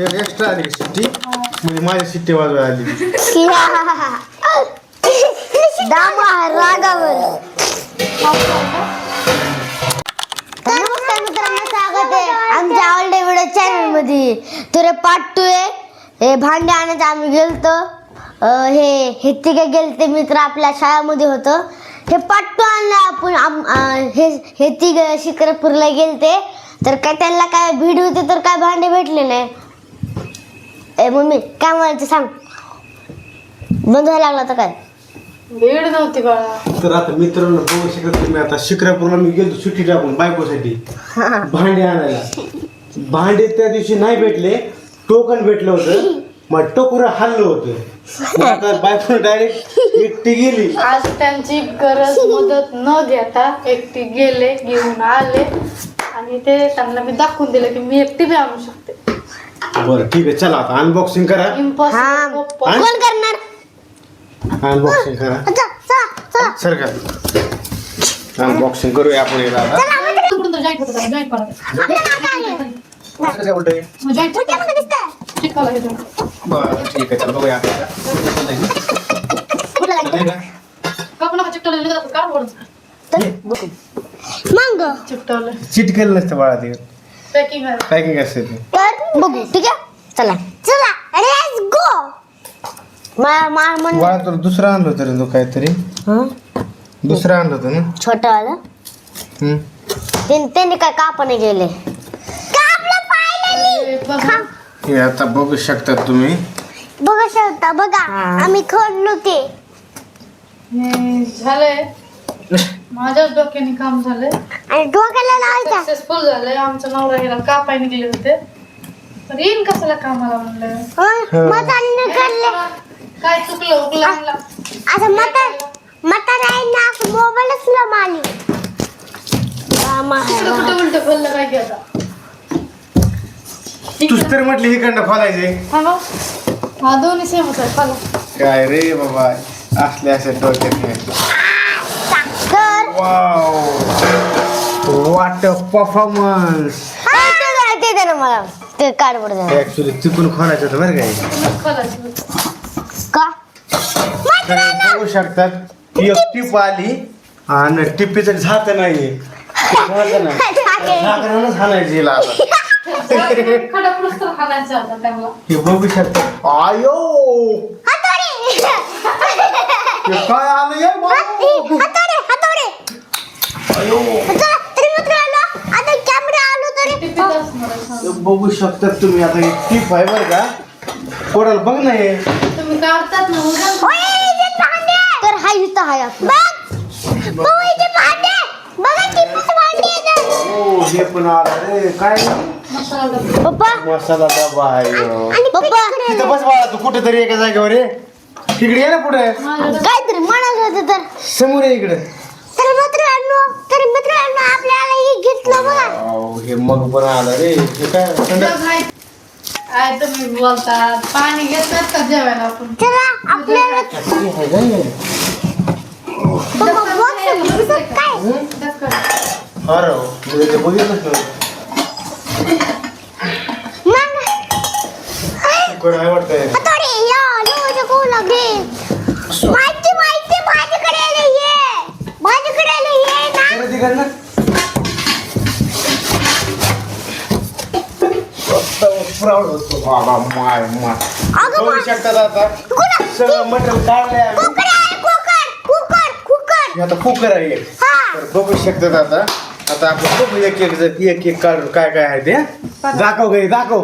Extra आली शिट्टी म्हणजे माझी शिट्टी वाजवायला आली. रागावर नमस्कार मित्रांनो, स्वागत आहे आमच्या आवडे व्हिडिओ चॅनल मध्ये. तर पार्ट 2 आहे. हे भांडे आणायचं आम्ही गेलतो. हे तिघे गेलते मित्र आपल्या शाळेमध्ये होतं. हे पार्ट 2 आणलं आपण. हे तिघ शिक्रापूरला गेलते. तर काय त्यांना काय भीड होते तर काय भांडे भेटले नाही. ए मम्मी काय म्हणायचं सांग. बंद व्हायला लागला तर काय वेळ नव्हती बाळा. तर आता मित्रांनो बघू शकत तुम्ही, आता शिक्रापूरला मी गेलो सुट्टी टाकून बायकोसाठी भांडे आणायला. भांडे त्या दिवशी नाही भेटले, टोकन भेटलं होतं. मग टोकरं हल्लं होतं. आता बायको डायरेक्ट एकटी गेली. आज त्यांची गरज मदत न घेता एकटी गेले, घेऊन आले आणि ते त्यांना मी दाखवून दिलं की मी एकटी बी आणू शकते. बरं ठीक आहे, चला आता अनबॉक्सिंग करा. इम्पॉसिबल. कोण करणार. अनबॉक्सिंग करा सर का. अनबॉक्सिंग करूया आपण याला आता. कसं काय उलटं आहे? बरं ठीक आहे, चला बघूया आता. चिटकेलं नसतं बाळा ते. पॅकिंग असते ते. तर बघू ठीक आहे. चला चला लेट्स गो. बाळा तुला दुसरं आणलं होतं रे तू काहीतरी. दुसरं आणलं होतं ना छोटं आलं. त्यांनी काय कापणे गेले. हे आता बघू शकता तुम्ही. बघा शकता बघा आम्ही खोडलो ते. झालंय माझ्याच डोक्याने काम झालंय आणि डोक्याला लावायचा. सक्सेसफुल झालंय. आमचा नवरा गेला कापाय निघले होते तर येईन कशाला कामाला म्हणलं. मतांनी करले काय चुकलं उकलं म्हणलं. असं म्हातारा आहे ना असं मोबाईलच ना माली. कुठं उलट बोललं काय की आता. तूच तर म्हटली इकडनं खोलायचे. हा दोन्ही सेमच आहे. चला काय रे बाबा असले असे डोक्यात. तर वाव व्हॉट अ परफॉर्मन्स. ते दे ना मला ते कार्डबोर्ड दे. ऍक्च्युली चुकून खोलायचं होतं बरं काय. खोलायचं. का तर बघू शकतात ती एक टिप आली आणि टिपीचं झाकण नाहीये. झाकणानंच हाणायची हिला आता. खडा पुरस्कार खाण्याचा होता त्याला. हे बघू शकता. आयो हे काय आलं या बाबा? आयो टिपीत असणार आहे. हे बघू शकता तुम्ही. आता ही टिप आहे बरं का. कोणाला बघ ना हे. तुम्ही काढतात ना उद्या. तर हाय इथं हाय आपलं. ओ हे पण आलं रे. काय मसाला डबा. पप्पा मसाला डबा आहे ह्यो. पप्पा तिथं बस बाळा तू कुठेतरी एका जागेवर रे. तिकडे ये ना पुढे काहीतरी म्हणत होते तर. समोर ये इकडे. तर मित्रांनो आपल्याला हे घेतलं बघा. वाव, हे मग पण आलं रे. हे काय थंड. काय तुम्ही बोलतात. पाणी घेतात का जेवायला आपण. चला आपल्याला हे आहे का हे? पप्पा बॉक्स दिसत काय. अरे हो, मी ते बघितलंच नव्हतं. कुकर आहे वाटतंय. हतोडी या लोज को लगे. माहिती माझ्याकडे ये. माझ्याकडे ये ना. इकडे तिकडे ना. प्राऊड होतो बाबा. माय अगं बघू शकतात आता सगळं मटेरियल काढलंय आम्ही. कुकर हे आता कुकर आहे. तर बघू शकतात आता. आता आपण बघू एक काढून काय काय आहे ते. दाखव घरी दाखव.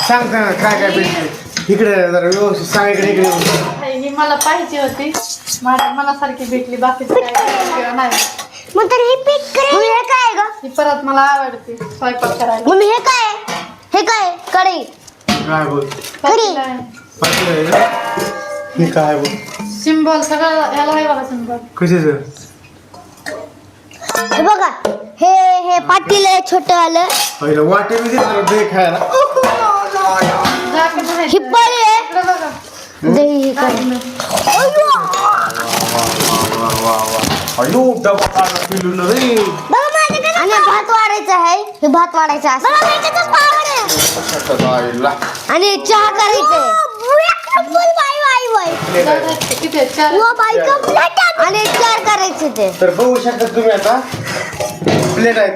सांगता ना काय काय भेटते इकडे. जरा व्यवस्थित सांग. इकडे ही मला पाहिजे होती. माझ्या मनासारखी भेटली. बाकीचं काय नाही. मग तर हे पीक करे. हे काय ग. ही परत मला आवडते स्वयंपाक करायला. मम्मी हे काय कढई. काय बोल कढई. पाटील आहे ना. हे काय बोल सिम्बॉल सगळं याला आहे बघा सिम्बॉल. कशाचं. हे बघा हे पाटील आहे छोटं आलं. पहिलं वाटे मी देतो दही खायला. ही पळी आहे बघा. दही हे काय. अयो डबा काढला पिलून रे. आणि भात वाढायचा आहे. हे भात वाढायचं असं. आणि चहा करायचंय किती आहेत? चार आणि 4 करायचे ते. तर बघू शकता तुम्ही आता प्लेट आहे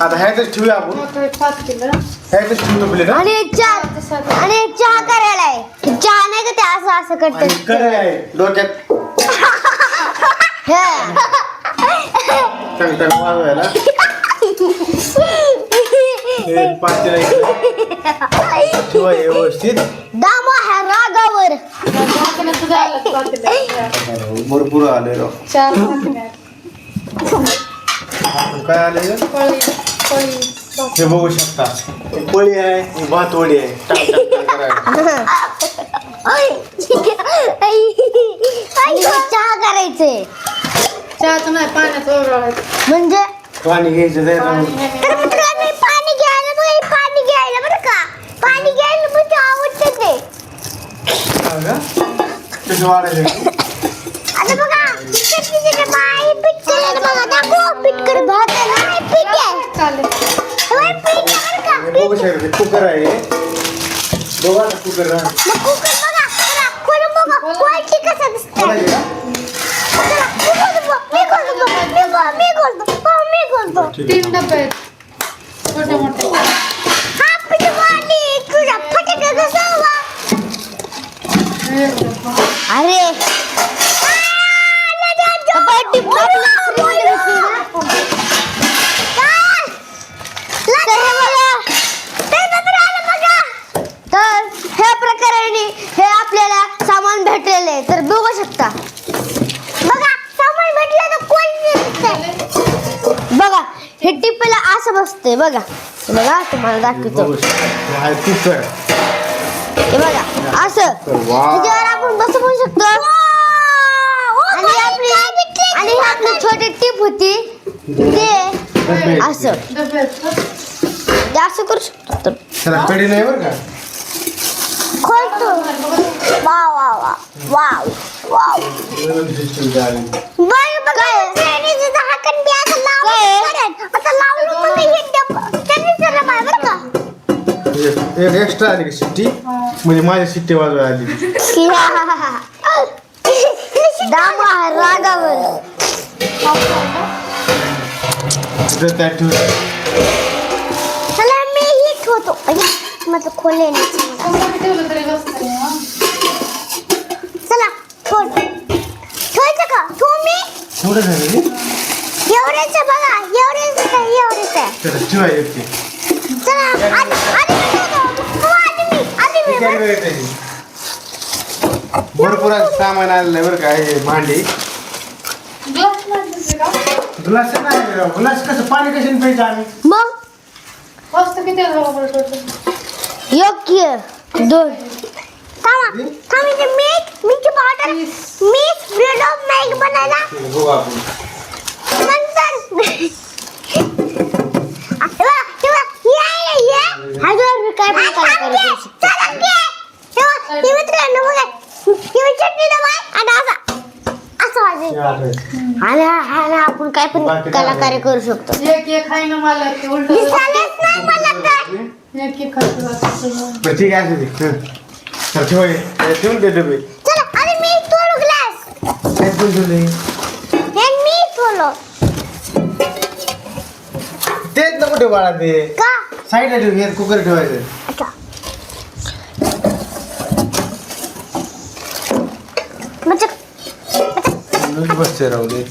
आता ह्यातच ठेवूया आपण मोठं 5 किलो ह्यातच ठेवतो प्लेट आणि 4 आणि चहा करायला आहे. चहा नाही का ते असं असं आणि करतात कढई आहे डोक्यात टंग टंग वाजवायला हे पातेलं इकडे ठेवा व्यवस्थित दाम आहे रागावर. झाकण्याचं झालं पातेलं. भरपूर आले राव 4 झाकणे काय आले पळी पळी हे बघू शकता ही पोळी आहे ही भातवडी आहे टंग टंग टंग करायला. आणि चहा करायचंय चहाचं नाही पाण्याचं ओरळायचं. म्हणजे पाणी घ्यायचं जायचं पाणी म्हणून. हे तर मित्रांनो पाणी घ्यायला बरं का पाणी घ्यायला म्हणजे आवडते ते. हा का? कसं वाढायचं आता बघा चटणीचे डबा आहे, पीठ केलेलं बघा दाखव. पीठ कर भात आहे ना, हे पीठ आहे. चालेल. हे बघ, पीठ आहे बरं का. हे बघू शकता कुकर आहे बघा ना कुकर मग कुकर बघा बघा, खोलून बघा क्वालिटी कसं दिसतंय. खोलायचं का? चला, मी खोलतो. 3 डबे आहेत छोटे मोठे. हा पीठ वाली तुझा फटाके कसं वा. अरे तर ह्या प्रकारे हे आपल्याला सामान भेटलेलं आहे. तर बघू शकता बघा सामान भेटलं तर कोण बघा हे टिपला असं बसते बघा. बघा तुम्हाला दाखवतो. बघू शकता हा कुकर हे बघा असं त्याच्यावर आपण बसू पण शकतो. आणि ही आपली छोटी टिप होती ते असं डबे आहेत का? ते असं करू शकतो. तर त्याला कढी नाही बरं का खोलतो. Wow wow wow wow system झाली बाय बघा ट्रेनीचं झाकण बी असं लावून करत. आता लावलं मग हे ट्रेनीचं डबा आहे बरं का. एक एक्स्ट्रा आली का शिट्टी म्हणजे माझी शिट्टी वाजवायला आली दाम आहे रागावर. तिथं त्यात ठेवून चला मी हिट होतो. माझं खोले नाही. कोणाला ठेवलं तरी बसतं नाही, हा? चला खोल ठेवायचं का तुम्ही थोडं झालं रे. एवढेच बघा एवढेच आहे. त्याला ठेवायचं ते चला आधी काय वेळ त्याची भरपूर असं सामान आलेलं आहे बरं का हे भांडी ग्लास लागते का? ग्लास नाही राव. ग्लास कसं पाणी कशाने प्यायचं आम्ही मग वाजता किती झाला बरं टोटल? योग्य 2 थांबा इथे मीठ पावडर मीठ व्हिडिओ मॅग बनायला ते बघू आपण नंतर हजार मी काय पण काय करू शकतो. हे मित्रांनो बघा ही चटणी दबाय आणि असं वाजवायचं. आणि आपण काय पण कलाकारी करू शकतो. एक आहे ना मला ते उलट दिसायलाच नाही मला काय. एक खातो असं. बरं ठीक आहे असं दे तर ठेवून दे डबे चला आणि मी थोडं ग्लास काय पण ठेवले हे मी थोडं तेच नको ठेव बाळा ते का साईडला ठेव हे कुकर ठेवायचं अच्छा म्हणजे नुसतं बसते राहू दे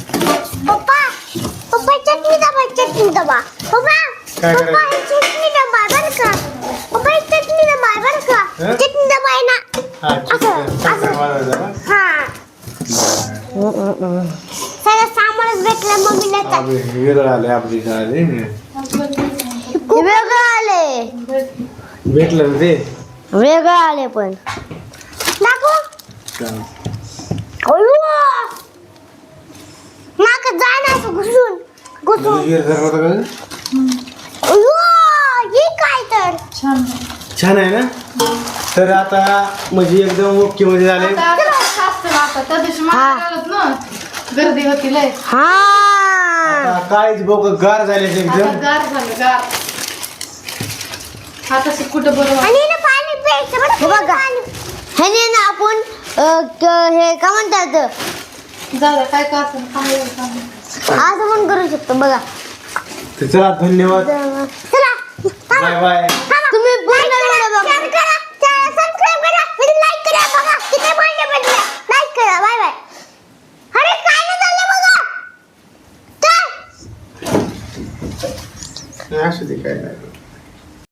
पप्पा चटणी दबा पप्पा काय करायचं? पप्पा हे चटणी दबा बरं का पप्पा हे चटणी दबा बरं का हं? चटणी दबा आहे ना हा असं. वाजवायचं ना हा सगळं सामानच भेटलं मम्मीला तर. आपले वेगळं आले आपली आले हे वेगळं आले भेटलं ना ते वेगळं आले पण दाखव चालेल. नाक जाय ना असं घुसून घुसून गिर धरला होता का? हे काय तर छान छान आहे ना तर आता म्हणजे एकदम ओके मध्ये झाले आता असतं ना आता त्या दिवशी हा. मागं ना गर्दी होती लय हा आता काहीच बोक गार झाले आता एकदम गार झालं गार आता कुठं बरं वाटतं. आणि ना पाणी प्यायचं बरं. हे बघा ह्याने ना आपण हे का म्हणतात जाऊ द्या, काय का असं खायला सांग. असं पण करू शकतो बघा. तर चला धन्यवाद. चला बाय बाय. तुम्ही पूर्ण व्हिडिओ बघा. सबस्क्राइब करा, व्हिडिओ लाईक करा. बघा किती भांडे भेटले. लाईक करा. Bye bye. अरे काय नाही झालं बघा. चल. असू दे काय नाही.